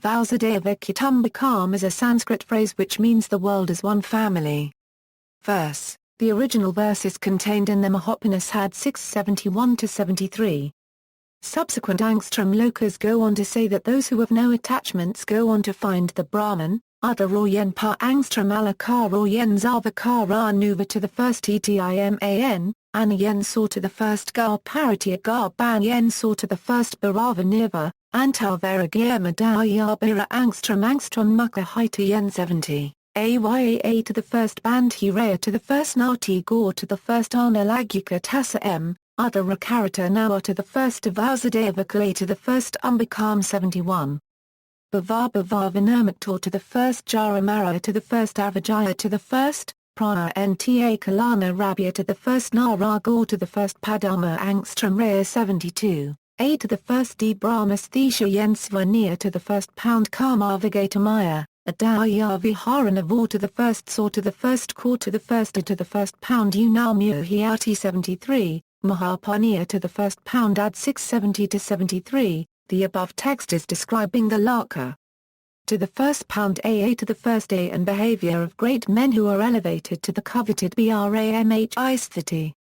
Vasudhaiva Kutumbakam is a Sanskrit phrase which means the world is one family. Verse. The original verses contained in the Mahopanishad 671-73. Subsequent angstrom lokas go on to say that those who have no attachments go on to find the Brahman, Uttarayan pa angstrom alakarayan zavakara nuva to the first etiman, anayan saw to the first gar parity gar banyan saw to the first bharava nirva, Antarvaragyamadaiyabira angstrom mukha hitayen 70, Ayaa to the first bandhiraya to the first nati gore to the first analagyuka tassa m, Uttarakarata nawa to the first Vasudhaiva Kutumbakam to the first Umbakam 71. Bhava to the first Jaramara to the first Avijaya to the first, Prana Nta Kalana Rabia to the first Naragor to the first Padama Angstrom Raya 72, A to the first D Brahmasthesha Yensvania to the first Pound Karma Vigatamaya, Adaya Viharanavor to the first Saw to the first Core to the first A to the first Pound Unalmu Hiati 73, Mahapaniya to the first Pound Ad 670-73. The above text is describing the Laka. To the first pound AA to the first A and behavior of great men who are elevated to the coveted Bramhi sthiti.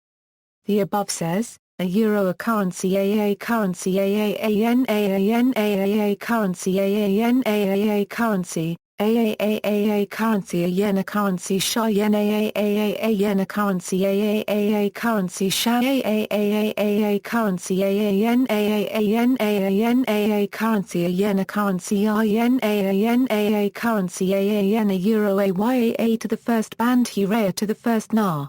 The above says, a euro a currency AA currency AAAN AAN AAA currency AAN AAA currency AAAA currency a yen a currency sha yen AAAA yen a currency AAAA currency sha AAAA currency AAN AAAN AAN AA currency a yen a currency yen AAN AA currency AAN a euro AYAA to the first bandhiraya to the first na.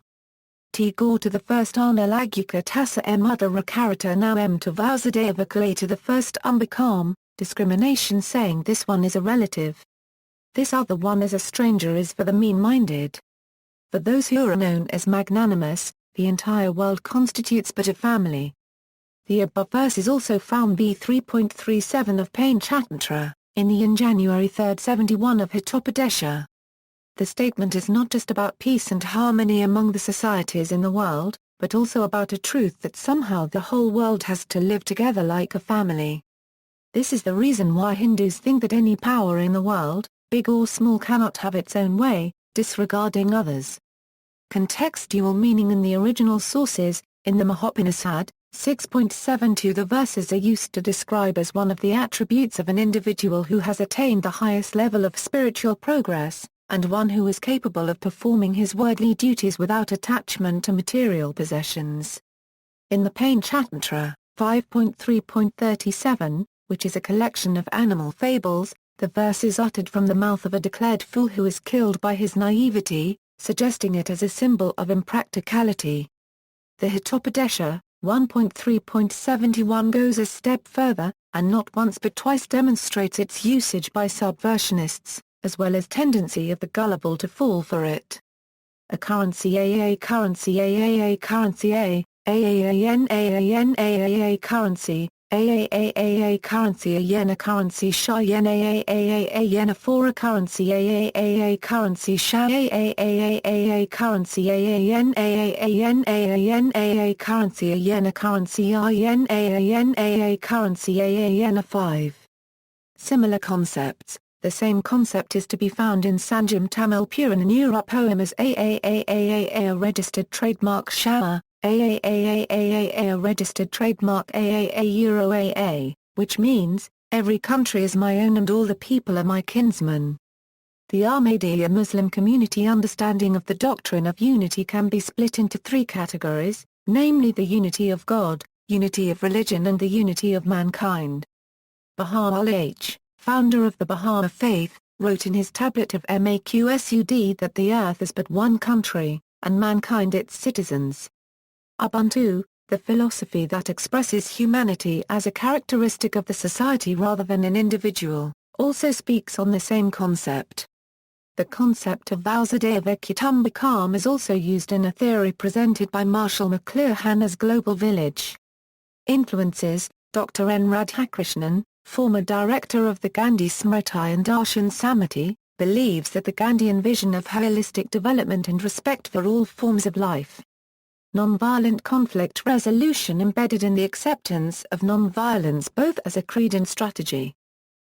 T gore to the first analagyuka tassa m Uttarakarata now m to Vasudhaiva Kutumbakam to the first Umbakam, discrimination saying this one is a relative. This other one is a stranger is for the mean-minded. For those who are known as magnanimous, the entire world constitutes but a family. The above verse is also found B 3.37 of Panchatantra, in the in January 3, 71 of Hitopadesha. The statement is not just about peace and harmony among the societies in the world, but also about a truth that somehow the whole world has to live together like a family. This is the reason why Hindus think that any power in the world, big or small, cannot have its own way, disregarding others. Contextual meaning in the original sources, in the Mahopanishad 6.72 the verses are used to describe as one of the attributes of an individual who has attained the highest level of spiritual progress, and one who is capable of performing his worldly duties without attachment to material possessions. In the Panchatantra 5.3.37, which is a collection of animal fables, the verse is uttered from the mouth of a declared fool who is killed by his naivety, suggesting it as a symbol of impracticality. The Hitopadesha 1.3.71 goes a step further, and not once but twice demonstrates its usage by subversionists, as well as tendency of the gullible to fall for it. A currency AAA currency AAA currency A, AAAN AAN AAA currency, AAAA currency a yen a currency sha yen AAAA yen a for a currency AAAA currency sha AAAA currency AAN AAAN AAN AA currency a yen a currency yen AAN AA currency AAN a 5. Similar concepts. The same concept is to be found in Sanjam Tamil Puran and Europe poem as AAAAA a registered trademark Shama, AAAAA a registered trademark AAA Euro AA, which means, every country is my own and all the people are my kinsmen. The Ahmadiyya Muslim community understanding of the doctrine of unity can be split into three categories, namely the unity of God, unity of religion and the unity of mankind. Baha'u'llah H., founder of the Baha'i faith, wrote in his tablet of Maqsud that the earth is but one country, and mankind its citizens. Ubuntu, the philosophy that expresses humanity as a characteristic of the society rather than an individual, also speaks on the same concept. The concept of Vasudhaiva Kutumbakam is also used in a theory presented by Marshall McLuhan as global village. Influences: Dr. N. Radhakrishnan, former director of the Gandhi Smriti and Darshan Samiti, believes that the Gandhian vision of holistic development and respect for all forms of life. Nonviolent conflict resolution embedded in the acceptance of nonviolence both as a creed and strategy.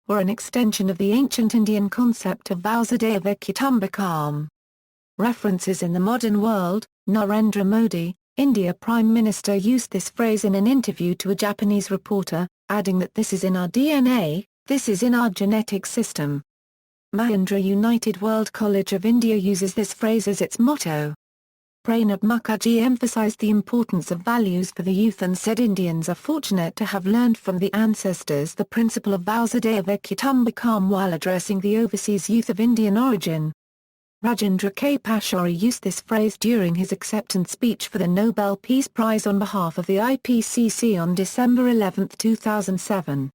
were an extension of the ancient Indian concept of Vasudhaiva Kutumbakam. References in the modern world. Narendra Modi, India Prime Minister, used this phrase in an interview to a Japanese reporter, adding that this is in our DNA, this is in our genetic system. Mahindra United World College of India uses this phrase as its motto. Pranab Mukherjee emphasized the importance of values for the youth and said Indians are fortunate to have learned from the ancestors the principle of Vasudhaiva Kutumbakam while addressing the overseas youth of Indian origin. Rajendra K. Pachauri used this phrase during his acceptance speech for the Nobel Peace Prize on behalf of the IPCC on December 11, 2007.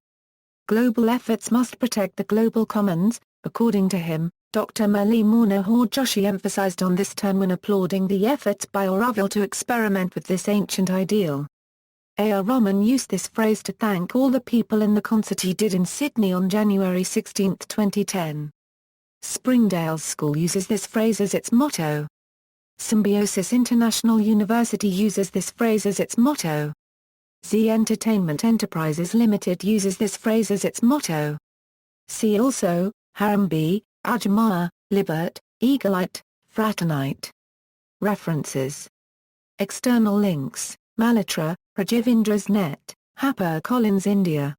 Global efforts must protect the global commons. According to him, Dr. Murli Manohar Joshi emphasized on this turn when applauding the efforts by Auroville to experiment with this ancient ideal. A.R. Rahman used this phrase to thank all the people in the concert he did in Sydney on January 16, 2010. Springdale School uses this phrase as its motto. Symbiosis International University uses this phrase as its motto. Z Entertainment Enterprises Limited uses this phrase as its motto. See also, Harambee, Ajamara, Libert, Eaglite, Fraternite. References. External links: Malhotra, Rajivindra's Net, HarperCollins India.